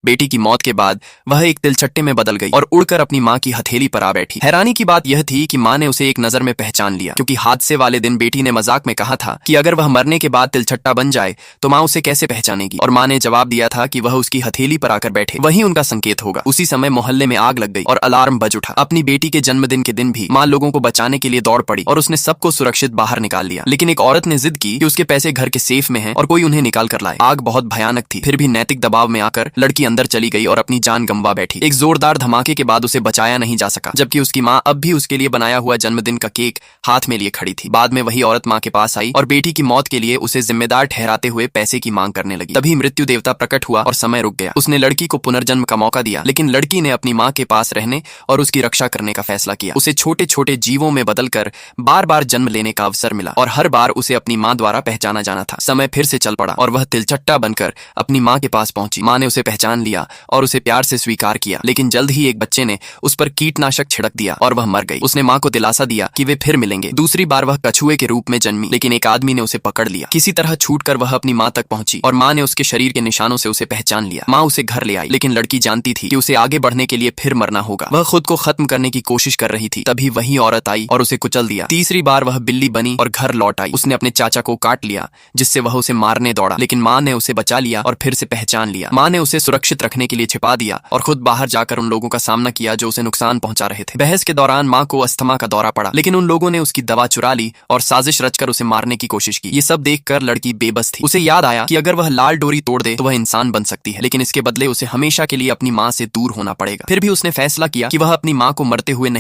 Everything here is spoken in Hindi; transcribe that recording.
बेटी की मौत के बाद वह एक तिलचट्टे में बदल गई और उड़कर अपनी माँ की हथेली पर आ बैठी। हैरानी की बात यह थी कि माँ ने उसे एक नजर में पहचान लिया, क्योंकि हादसे वाले दिन बेटी ने मजाक में कहा था कि अगर वह मरने के बाद तिलचट्टा बन जाए तो माँ उसे कैसे पहचानेगी, और माँ ने जवाब दिया था कि वह उसकी हथेली पर आकर बैठे वही उनका संकेत होगा। उसी समय मोहल्ले में आग लग गई और अलार्म बज उठा। अपनी बेटी के जन्मदिन के दिन भी माँ लोगों को बचाने के लिए दौड़ पड़ी और उसने सबको सुरक्षित बाहर निकाल लिया। लेकिन एक औरत ने जिद की कि उसके पैसे घर के सेफ में हैं और कोई उन्हें निकाल कर लाए। आग बहुत भयानक थी, फिर भी नैतिक दबाव में आकर लड़की अंदर चली गई और अपनी जान गंवा बैठी। एक जोरदार धमाके के बाद उसे बचाया नहीं जा सका, जबकि उसकी माँ अब भी उसके लिए बनाया हुआ जन्मदिन का केक हाथ में लिए खड़ी थी। बाद में वही औरत माँ के पास आई और बेटी की मौत के लिए उसे जिम्मेदार ठहराते हुए पैसे की मांग करने लगी। तभी मृत्यु देवता प्रकट हुआ और समय रुक गया। उसने लड़की को पुनर्जन्म का मौका दिया, लेकिन लड़की ने अपनी माँ के पास रहने और उसकी रक्षा करने का फैसला किया। उसे छोटे छोटे जीवों में बदलकर बार बार जन्म लेने का अवसर मिला और हर बार उसे अपनी माँ द्वारा पहचाना जाना था। समय फिर से चल पड़ा और वह तिलचट्टा बनकर अपनी माँ के पास पहुंची। माँ ने उसे पहचान लिया और उसे प्यार से स्वीकार किया, लेकिन जल्द ही एक बच्चे ने उस पर कीटनाशक छिड़क दिया और वह मर गई। उसने माँ को दिलासा दिया कि वे फिर मिलेंगे। दूसरी बार वह कछुए के रूप में जन्मी, लेकिन एक आदमी ने उसे पकड़ लिया। किसी तरह छूटकर वह अपनी माँ तक पहुंची और माँ ने उसके शरीर के निशानों से उसे पहचान लिया। माँ उसे घर ले आई, लेकिन लड़की जानती थी कि उसे आगे बढ़ने के लिए फिर मरना होगा। वह खुद को खत्म करने की कोशिश कर रही थी, तभी वही औरत आई और उसे कुचल दिया। तीसरी बार वह बिल्ली बनी और घर लौट आई। उसने अपने चाचा को काट लिया, जिससे वह उसे मारने दौड़ा, लेकिन माँ ने उसे बचा लिया और फिर से पहचान लिया। माँ ने उसे सुरक्षित रखने के लिए छिपा दिया और खुद बाहर जाकर उन लोगों का सामना किया जो उसे नुकसान पहुंचा रहे थे। बहस के दौरान माँ को अस्थमा का दौरा पड़ा, लेकिन उन लोगों ने उसकी दवा चुरा ली और साजिश रचकर उसे मारने की कोशिश की। ये सब देखकर लड़की बेबस थी। उसे याद आया कि अगर वह लाल डोरी तोड़ दे तो वह इंसान बन सकती है, लेकिन इसके बदले उसे हमेशा के लिए अपनी माँ से दूर होना पड़ेगा। फिर भी उसने फैसला किया कि वह अपनी माँ को मरते हुए नहीं